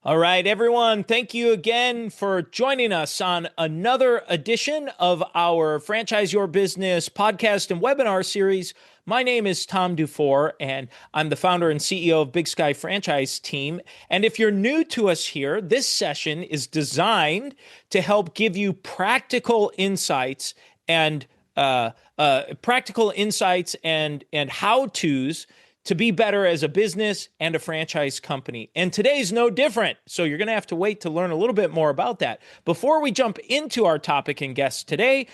All right, everyone. Thank you again for joining us on another edition of our Franchise Your Business podcast and webinar series. My name is Tom Dufour, and I'm the founder and CEO of Big Sky Franchise Team. And if you're new to us here, this session is designed to help give you practical insights and how-tos to be better as a business and a franchise company. And today's no different. So you're going to have to wait to learn a little bit more about that. Before we jump into our topic and guest today,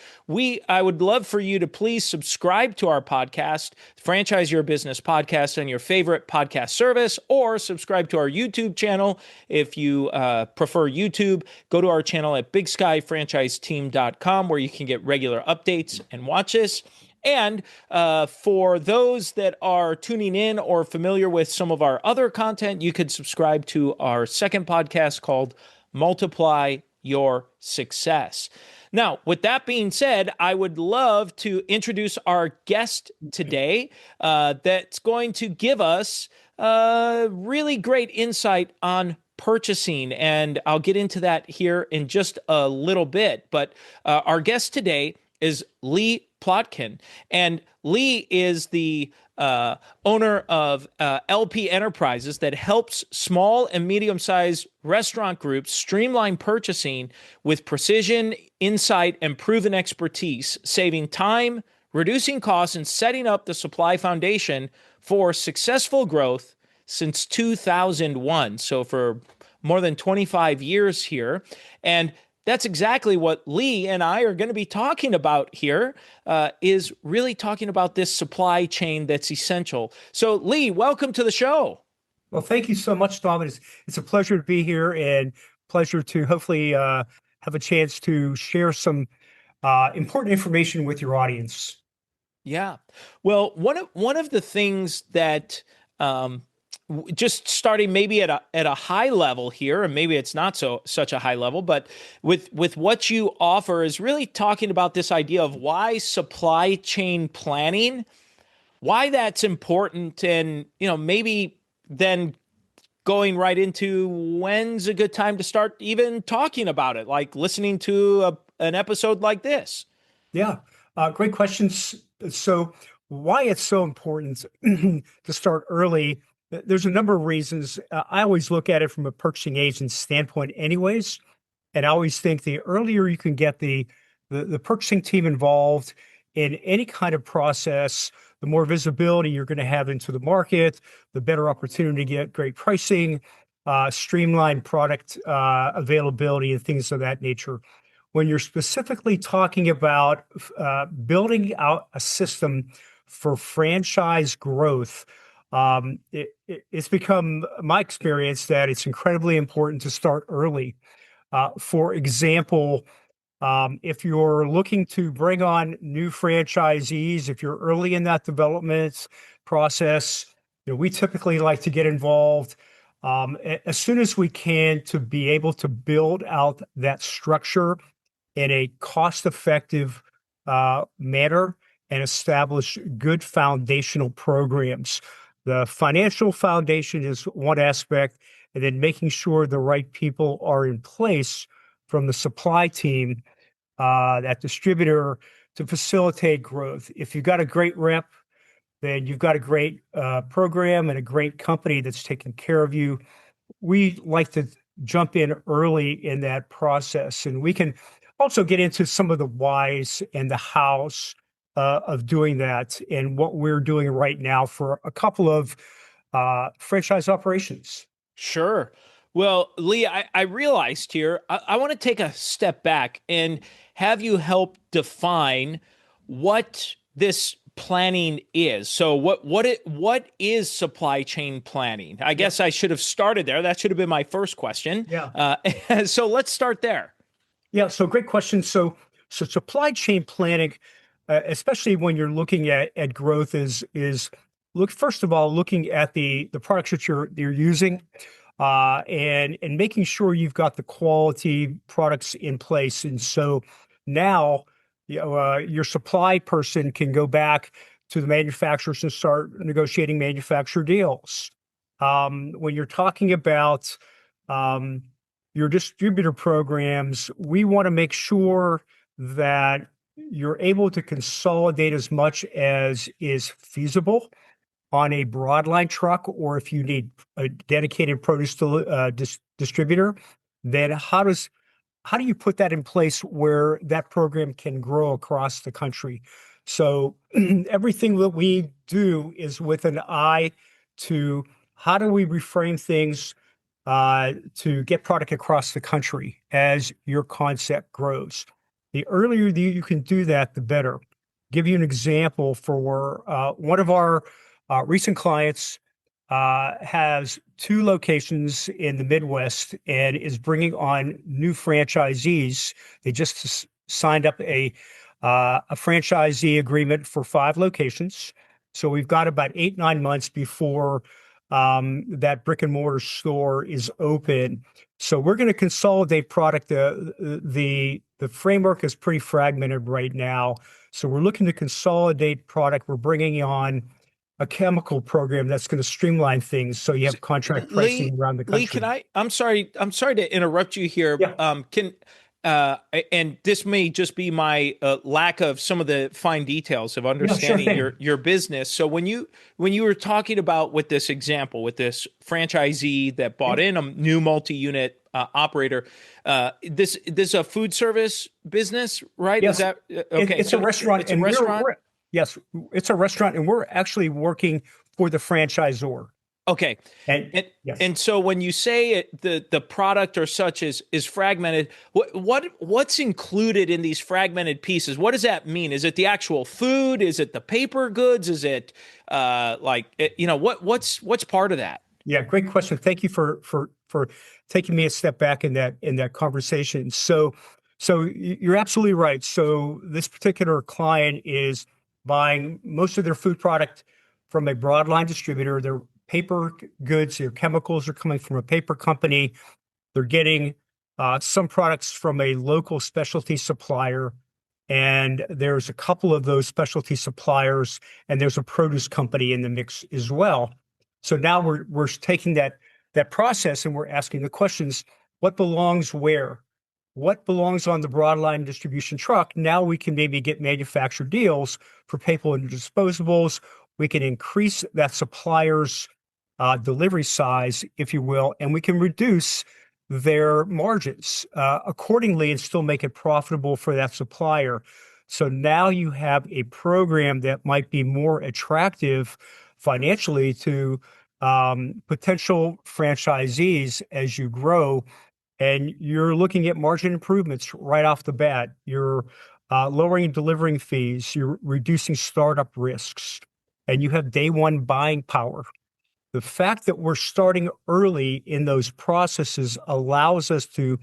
I would love for you to please subscribe to our podcast, Franchise Your Business Podcast, on your favorite podcast service, or subscribe to our YouTube channel. If you prefer YouTube, go to our channel at bigskyfranchiseteam.com where you can get regular updates and watch this. And for those that are tuning in or familiar with some of our other content, you could subscribe to our second podcast called Multiply Your Success. Now, with that being said, I would love to introduce our guest today that's going to give us really great insight on purchasing. And I'll get into that here in just a little bit. But our guest today is Lee Plotkin. And Lee is the owner of LP Enterprises that helps small and medium-sized restaurant groups streamline purchasing with precision, insight, and proven expertise, saving time, reducing costs, and setting up the supply foundation for successful growth since 2001. So for more than 25 years here. And that's exactly what Lee and I are going to be talking about here, is really talking about this supply chain that's essential. So Lee, welcome to the show. Well, thank you so much, Tom. It's a pleasure to be here and pleasure to hopefully have a chance to share some important information with your audience. Yeah. Well, one of the things that just starting maybe at a high level here, and maybe it's not such a high level, but with what you offer is really talking about this idea of why supply chain planning, why that's important, and maybe then going right into when's a good time to start even talking about it, like listening to an episode like this. Yeah, great questions. So why it's so important to start early. There's a number of reasons. I always look at it from a purchasing agent standpoint anyways. And I always think the earlier you can get the purchasing team involved in any kind of process, the more visibility you're going to have into the market, the better opportunity to get great pricing, streamlined product availability, and things of that nature. When you're specifically talking about building out a system for franchise growth, it's become my experience that it's incredibly important to start early. For example, if you're looking to bring on new franchisees, if you're early in that development process, we typically like to get involved as soon as we can to be able to build out that structure in a cost-effective manner and establish good foundational programs. The financial foundation is one aspect, and then making sure the right people are in place from the supply team, that distributor, to facilitate growth. If you've got a great rep, then you've got a great program and a great company that's taking care of you. We like to jump in early in that process, and we can also get into some of the whys and the hows of doing that, and what we're doing right now for a couple of franchise operations. Sure. Well, Lee, I realized here, I want to take a step back and have you help define what this planning is. So what is supply chain planning? I guess I should have started there. That should have been my first question. Yeah. So let's start there. Yeah. So great question. So supply chain planning, especially when you're looking at growth, is look, first of all, looking at the products that you're using, and making sure you've got the quality products in place. And so now, your supply person can go back to the manufacturers and start negotiating manufacturer deals. When you're talking about um, your distributor programs, we want to make sure that you're able to consolidate as much as is feasible on a broadline truck, or if you need a dedicated produce distributor, then how do you put that in place where that program can grow across the country? So everything that we do is with an eye to how do we reframe things to get product across the country as your concept grows. The earlier you can do that, the better. Give you an example for one of our recent clients has two locations in the Midwest and is bringing on new franchisees. They just signed up a franchisee agreement for 5 locations. So we've got about 8, 9 months before that brick and mortar store is open. So we're going to consolidate product. The framework is pretty fragmented right now. So we're looking to consolidate product. We're bringing on a chemical program that's going to streamline things so you have contract pricing around the Lee, country. I'm sorry to interrupt you here. Yeah. And this may just be my lack of some of the fine details of Yeah, sure understanding thing. your business. So when you were talking about with this example with this franchisee that bought Yeah. in a new multi-unit operator, this is a food service business, right? Is Yes. that okay? It's a So restaurant, it's a and restaurant. yes, it's a restaurant, and we're actually working for the franchisor. Okay. And And yes. and so when you say the product or such is fragmented, what's included in these fragmented pieces? What does that mean? Is it the actual food? Is it the paper goods? Is it what's part of that? Yeah, great question. Thank you for taking me a step back in that conversation. So you're absolutely right. So this particular client is buying most of their food product from a broadline distributor. Their paper goods, their chemicals are coming from a paper company. They're getting some products from a local specialty supplier, and there's a couple of those specialty suppliers, and there's a produce company in the mix as well. So now we're taking that process and we're asking the questions: what belongs where? What belongs on the broadline distribution truck? Now we can maybe get manufactured deals for paper and disposables. We can increase that supplier's delivery size, if you will, and we can reduce their margins accordingly and still make it profitable for that supplier. So now you have a program that might be more attractive financially to potential franchisees as you grow, and you're looking at margin improvements right off the bat. You're lowering delivering fees, you're reducing startup risks, and you have day one buying power. The fact that we're starting early in those processes allows us to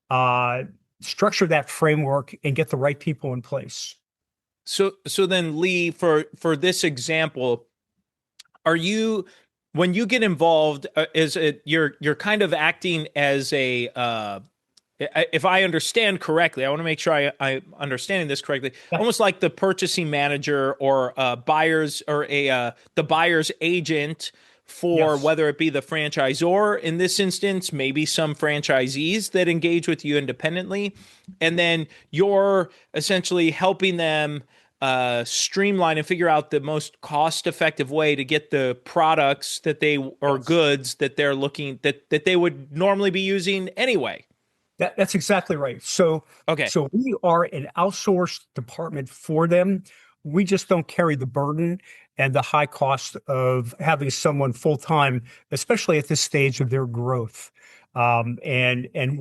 uh, structure that framework and get the right people in place. So then Lee, for this example, are you when you get involved, is it you're kind of acting as a if I understand correctly, I want to make sure I'm understanding this correctly. Yeah. Almost like the purchasing manager or buyers or the buyer's agent for Yes. whether it be the franchisor in this instance, maybe some franchisees that engage with you independently, and then you're essentially helping them streamline and figure out the most cost effective way to get the products that they or Yes. goods that they're looking that they would normally be using anyway. That's exactly right. So, Okay. so we are an outsourced department for them. We just don't carry the burden and the high cost of having someone full time, especially at this stage of their growth. And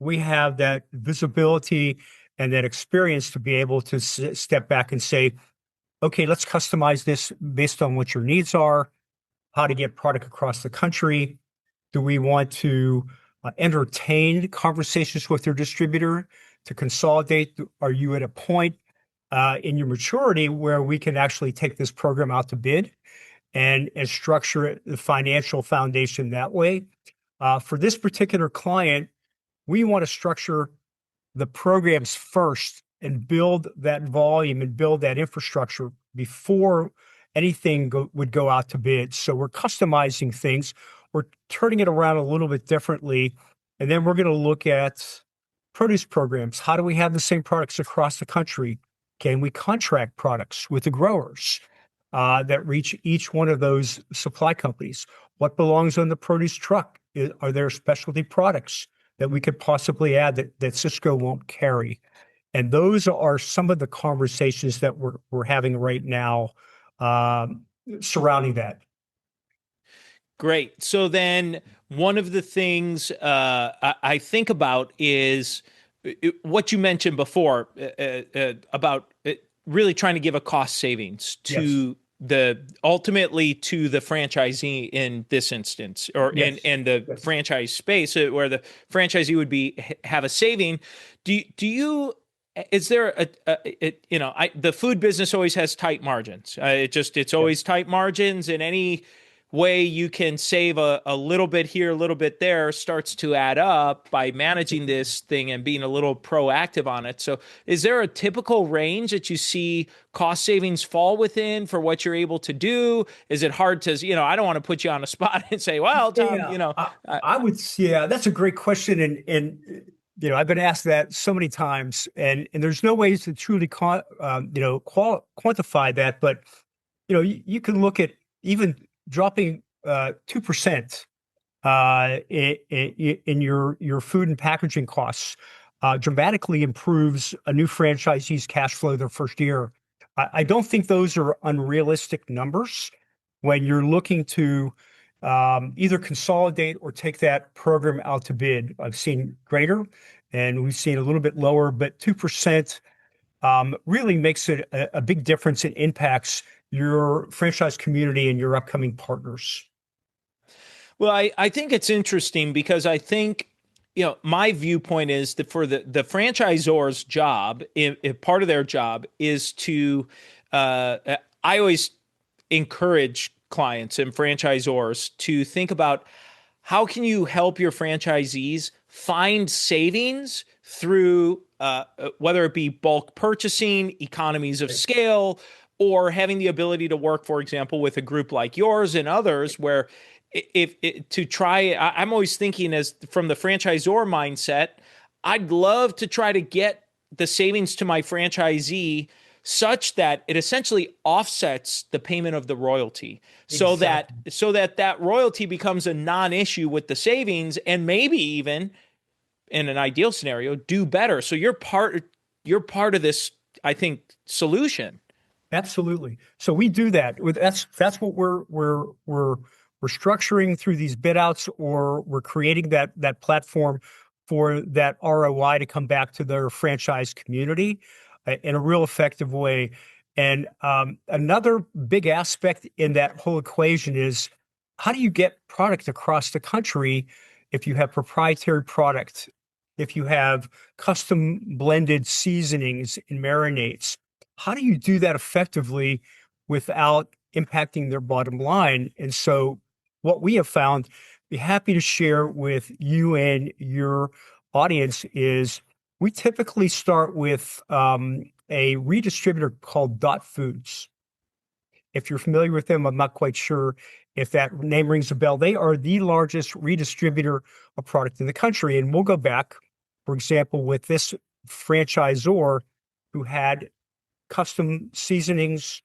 we have that visibility and that experience to be able to step back and say, okay, let's customize this based on what your needs are, how to get product across the country. Do we want to entertain conversations with your distributor to consolidate? Are you at a point in your maturity where we can actually take this program out to bid and structure the financial foundation that way? For this particular client, we want to structure the programs first and build that volume and build that infrastructure before anything would go out to bid. So we're customizing things. we're turning it around a little bit differently. And then we're going to look at produce programs. How do we have the same products across the country? Can we contract products with the growers that reach each one of those supply companies? What belongs on the produce truck? Are there specialty products that we could possibly add that Cisco won't carry? And those are some of the conversations that we're having right now surrounding that. Great. So then one of the things I think about is what you mentioned before about really trying to give a cost savings Yes. to the ultimately to the franchisee in this instance, or Yes. in the Yes. franchise space where the franchisee would be have a saving. Do you is there the food business always has tight margins. It's Yep. always tight margins, and any way you can save a little bit here, a little bit there starts to add up by managing this thing and being a little proactive on it. So is there a typical range that you see cost savings fall within for what you're able to do? Is it hard to, I don't want to put you on a spot and say, well, Tom, Yeah, I would. Yeah, that's a great question, I've been asked that so many times, and there's no ways to truly quantify that, but you can look at even dropping 2% in your food and packaging costs dramatically improves a new franchisee's cash flow their first year. I don't think those are unrealistic numbers when you're looking to either consolidate or take that program out to bid. I've seen greater, and we've seen a little bit lower, but 2% really makes it a big difference. It impacts your franchise community and your upcoming partners. Well, I think it's interesting because I think, my viewpoint is that for the franchisor's job, if part of their job is to, I always encourage clients and franchisors to think about how can you help your franchisees find savings through whether it be bulk purchasing, economies of scale, or having the ability to work, for example, with a group like yours and others, where if to try, I'm always thinking as from the franchisor mindset, I'd love to try to get the savings to my franchisee such that it essentially offsets the payment of the royalty, so that Exactly. that royalty becomes a non-issue with the savings, and maybe even in an ideal scenario do better. So you're part of this, I think, solution. Absolutely. So we do that. That's what we're structuring through these bid outs, or we're creating that platform for that ROI to come back to their franchise community in a real effective way. And another big aspect in that whole equation is how do you get product across the country if you have proprietary product, if you have custom blended seasonings and marinades? How do you do that effectively without impacting their bottom line? And so what we have found, be happy to share with you and your audience, is we typically start with a redistributor called Dot Foods. If you're familiar with them, I'm not quite sure if that name rings a bell. They are the largest redistributor of product in the country. And we'll go back, for example, with this franchisor who had custom seasonings,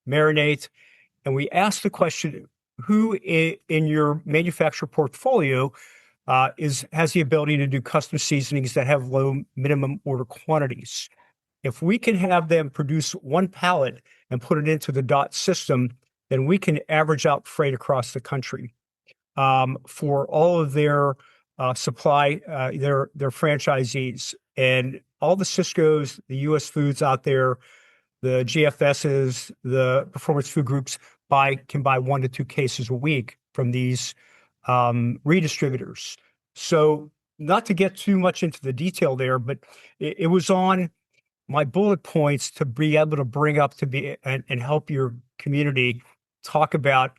marinades, and we asked the question, who in your manufacturer portfolio has the ability to do custom seasonings that have low minimum order quantities? If we can have them produce one pallet and put it into the DOT system, then we can average out freight across the country for all of their supply, their franchisees, and all the Cisco's, the US Foods out there, the GFSs, the performance food groups can buy 1 to 2 cases a week from these redistributors. So, not to get too much into the detail there, but it was on my bullet points to be able to bring up and help your community talk about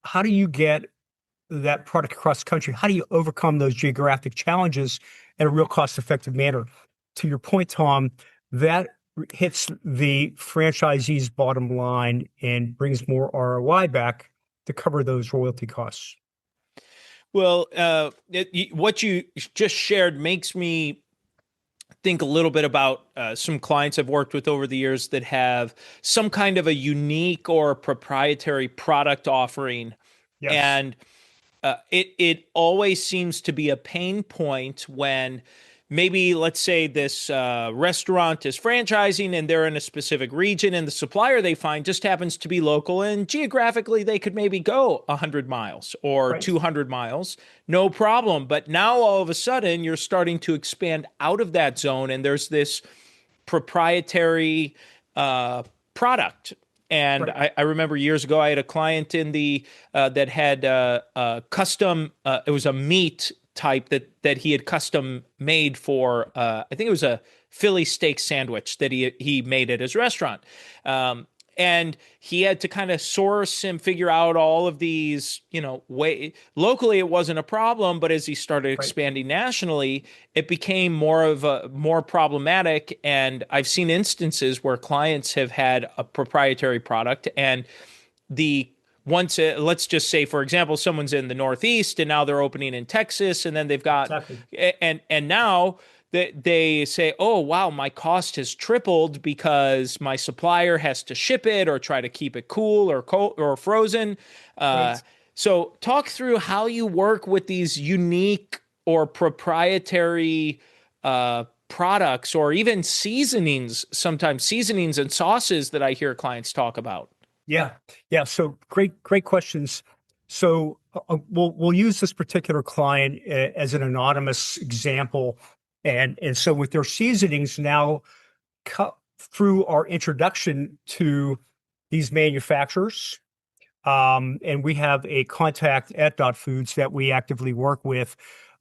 how do you get that product across the country? How do you overcome those geographic challenges in a real cost-effective manner? To your point, Tom, that hits the franchisee's bottom line and brings more ROI back to cover those royalty costs. Well, what you just shared makes me think a little bit about some clients I've worked with over the years that have some kind of a unique or proprietary product offering. Yes, And it always seems to be a pain point when maybe, let's say, this restaurant is franchising and they're in a specific region, and the supplier they find just happens to be local, and geographically they could maybe go 100 miles or right, 200 miles, no problem. But now all of a sudden you're starting to expand out of that zone, and there's this proprietary product. And right, I remember years ago, I had a client in the that had custom. It was a meat type that he had custom made for. I think it was a Philly steak sandwich that he made at his restaurant. And he had to kind of source and figure out all of these, way locally it wasn't a problem, but as he started right. expanding nationally, it became more problematic. And I've seen instances where clients have had a proprietary product, and the once let's just say, for example, someone's in the Northeast and now they're opening in Texas, and then they've got Exactly. and now they say, oh wow, my cost has tripled because my supplier has to ship it or try to keep it cool or cold or frozen. uh, Right. so talk through how you work with these unique or proprietary products, or even seasonings, sometimes seasonings and sauces that I hear clients talk about. Yeah, yeah. So great questions. So we'll use this particular client as an anonymous example, and so with their seasonings now, cut through our introduction to these manufacturers, and we have a contact at Dot Foods that we actively work with.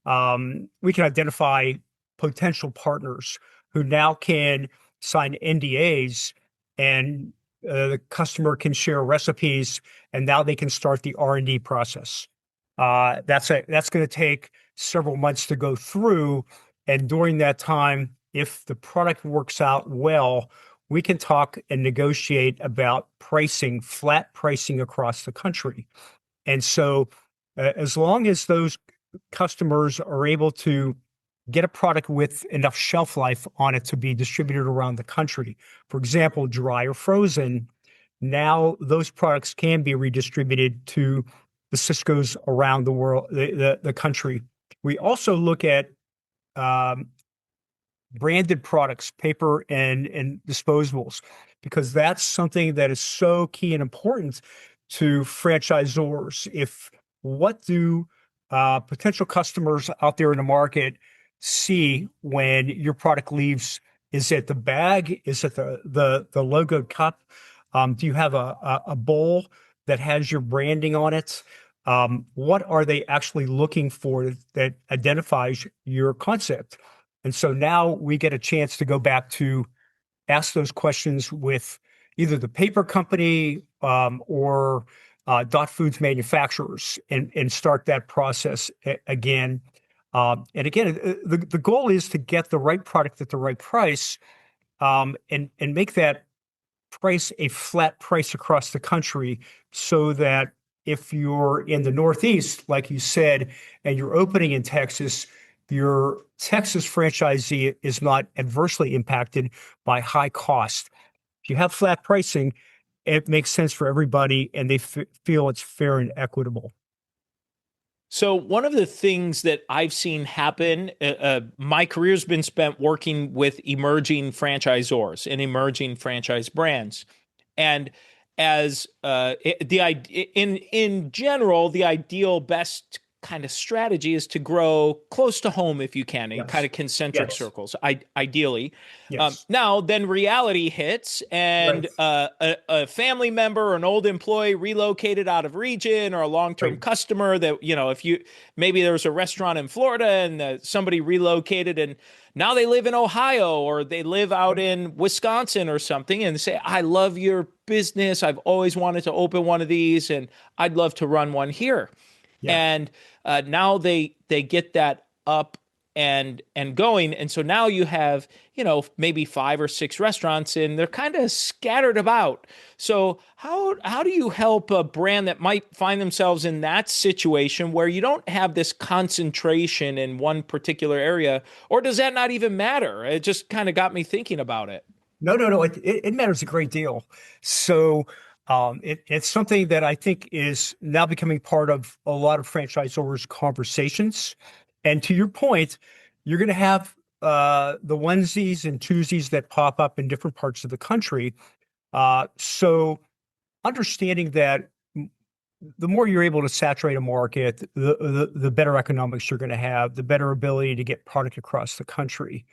We can identify potential partners who now can sign NDAs, and the customer can share recipes, and now they can start the R&D process. That's going to take several months to go through, and during that time, if the product works out well, we can talk and negotiate about pricing, flat pricing across the country. And so, as long as those customers are able to get a product with enough shelf life on it to be distributed around the country, for example, dry or frozen, now those products can be redistributed to the Cisco's around the world, the country. We also look at um, branded products, paper and disposables, because that's something that is so key and important to franchisors. If what do potential customers out there in the market see when your product leaves? Is it the bag? Is it the logoed cup? Do you have a bowl that has your branding on it? What are they actually looking for that identifies your concept? And so now we get a chance to go back to ask those questions with either the paper company or Dot Foods manufacturers, and start that process again. And again, the goal is to get the right product at the right price, and make that price a flat price across the country, so that if you're in the Northeast, like you said, and you're opening in Texas, your Texas franchisee is not adversely impacted by high cost. If you have flat pricing, it makes sense for everybody, and they feel it's fair and equitable. So one of the things that I've seen happen, my career's been spent working with emerging franchisors and emerging franchise brands, and as in general, the ideal best kind of strategy is to grow close to home if you can, in kind Yes. of concentric Yes. circles, ideally. Yes. Now, then reality hits, Right. and a family member or an old employee relocated out of region, or a long-term Right. customer that, if you maybe there was a restaurant in Florida and somebody relocated and now they live in Ohio or they live out Right. in Wisconsin or something, and say, I love your business. I've always wanted to open one of these and I'd love to run one here. Yeah. And now they get that up and going. And so now you have, maybe 5 or 6 restaurants, and they're kind of scattered about. So how do you help a brand that might find themselves in that situation where you don't have this concentration in one particular area, or does that not even matter? It just kind of got me thinking about it. No, no, no. It matters a great deal. So it's something that I think is now becoming part of a lot of franchisors' conversations. And to your point, you're going to have the onesies and twosies that pop up in different parts of the country. So understanding that the more you're able to saturate a market, the better economics you're going to have, the better ability to get product across the country.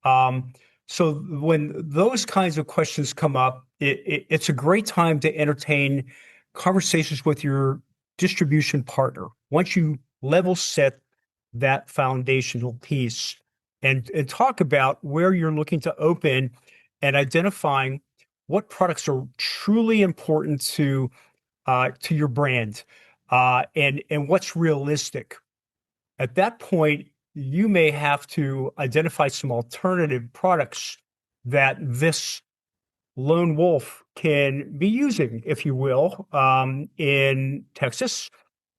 Um, so when those kinds of questions come up, it's a great time to entertain conversations with your distribution partner. Once you level set that foundational piece and talk about where you're looking to open and identifying what products are truly important to your brand and what's realistic. At that point, you may have to identify some alternative products that this lone wolf can be using, if you will, in Texas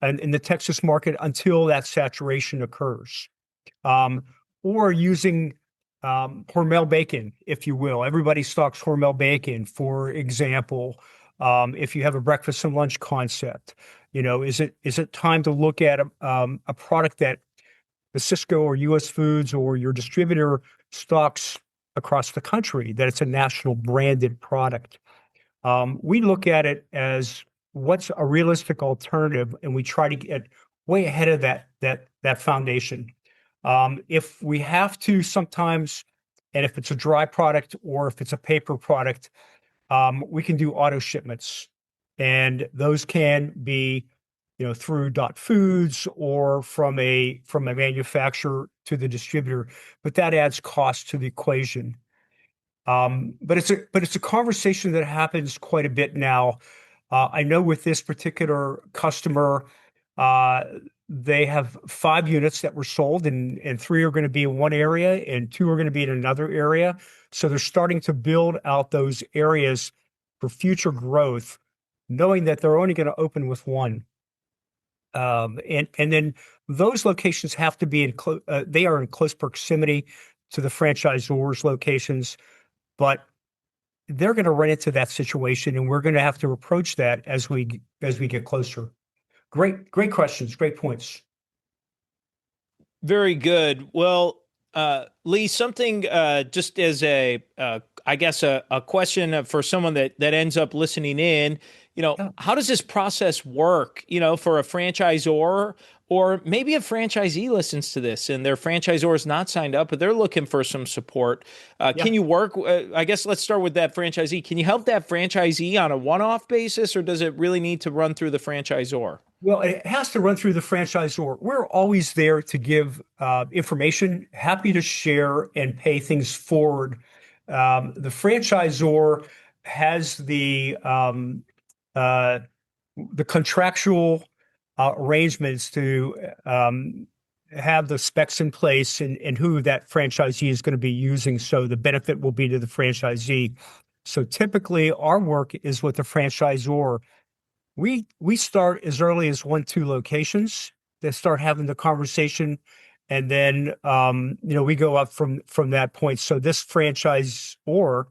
and in the Texas market until that saturation occurs. Um, or using Hormel bacon, if you will. Everybody stocks Hormel bacon, for example. If you have a breakfast and lunch concept, is it time to look at a product that the Cisco or US Foods or your distributor stocks across the country, that it's a national branded product. We look at it as what's a realistic alternative, and we try to get way ahead of that foundation. If we have to sometimes, and if it's a dry product or if it's a paper product, we can do auto shipments, and those can be, through Dot Foods or from a manufacturer to the distributor, but that adds cost to the equation. But it's a conversation that happens quite a bit now. I know with this particular customer, uh, they have 5 units that were sold, and three are going to be in one area, and two are going to be in another area. So they're starting to build out those areas for future growth, knowing that they're only going to open with one. And then those locations have to be they are in close proximity to the franchisors' locations, but they're going to run into that situation, and we're going to have to approach that as we get closer. Great questions, great points. Very good. Well, Lee, something just as I guess a question for someone that ends up listening in. Yeah. How does this process work? For a franchisor, or maybe a franchisee listens to this and their franchisor is not signed up, but they're looking for some support. Yeah. Can you work? I guess let's start with that franchisee. Can you help that franchisee on a one-off basis, or does it really need to run through the franchisor? Well, it has to run through the franchisor. We're always there to give information, happy to share and pay things forward. The franchisor has uh, the contractual arrangements to have the specs in place and who that franchisee is going to be using. So the benefit will be to the franchisee. So typically, our work is with the franchisor. We start as early as 1, 2 locations to start having the conversation, and then we go up from that point. So this franchisor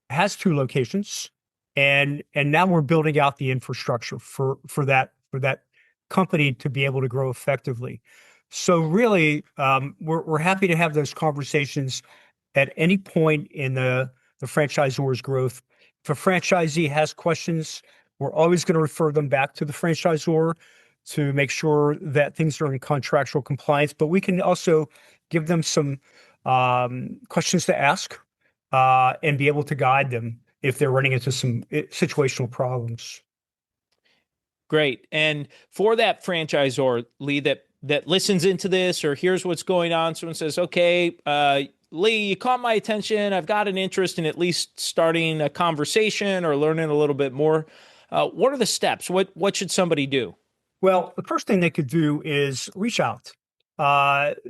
has 2 locations, and now we're building out the infrastructure for that company to be able to grow effectively. So really, we're happy to have those conversations at any point in the franchisor's growth. If a franchisee has questions, we're always going to refer them back to the franchisor to make sure that things are in contractual compliance. But we can also give them some questions to ask and be able to guide them if they're running into some situational problems. Great. And for that franchisor, Lee, that listens into this or hears what's going on, someone says, "Okay, Lee, you caught my attention. I've got an interest in at least starting a conversation or learning a little bit more." What are the steps? What should somebody do? Well, the first thing they could do is reach out.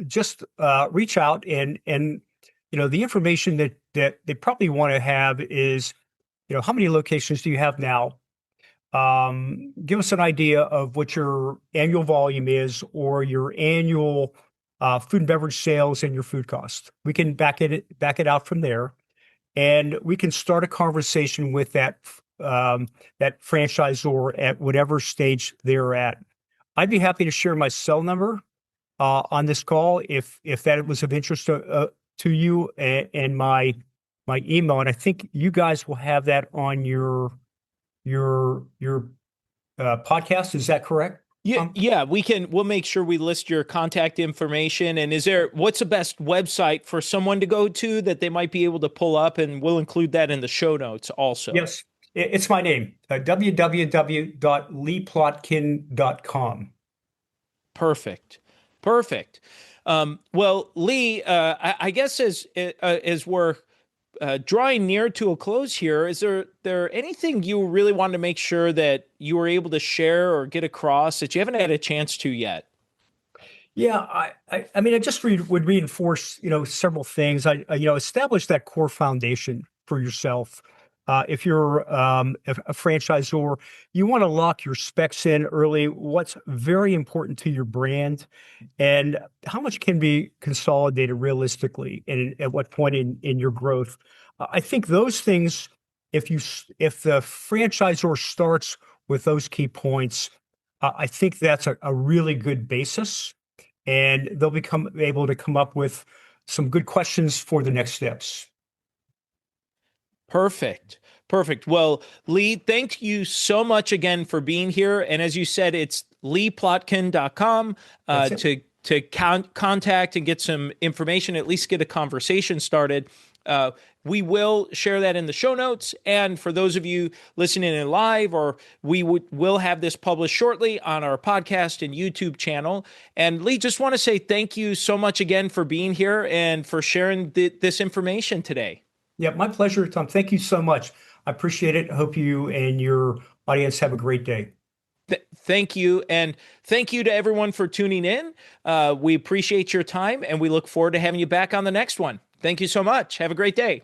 just reach out and the information that they probably want to have is, how many locations do you have now? Give us an idea of what your annual volume is or your annual food and beverage sales and your food cost. We can back it out from there, and we can start a conversation with that franchisor at whatever stage they're at. I'd be happy to share my cell number on this call if that was of interest to you, and my email. And I think you guys will have that on your podcast. Is that correct? Yeah, we'll make sure we list your contact information. And what's the best website for someone to go to that they might be able to pull up? And we'll include that in the show notes also. Yes, it's my name, www.leeplotkin.com. Perfect. Perfect. Well, Lee, I guess as we're drawing near to a close here, is there anything you really wanted to make sure that you were able to share or get across that you haven't had a chance to yet? Yeah, I mean, I just would reinforce, several things. Establish that core foundation for yourself. If you're a franchisor, you want to lock your specs in early. What's very important to your brand, and how much can be consolidated realistically, and at what point in your growth. I think those things, if the franchisor starts with those key points, I think that's a really good basis, and they'll become able to come up with some good questions for the next steps. Perfect. Perfect. Well, Lee, thank you so much again for being here. And as you said, it's leeplotkin.com to contact and get some information, at least get a conversation started. We will share that in the show notes. And for those of you listening in live, or will have this published shortly on our podcast and YouTube channel. And Lee, just want to say thank you so much again for being here and for sharing this information today. Yeah, my pleasure, Tom. Thank you so much. I appreciate it. I hope you and your audience have a great day. Thank you. And thank you to everyone for tuning in. We appreciate your time and we look forward to having you back on the next one. Thank you so much. Have a great day.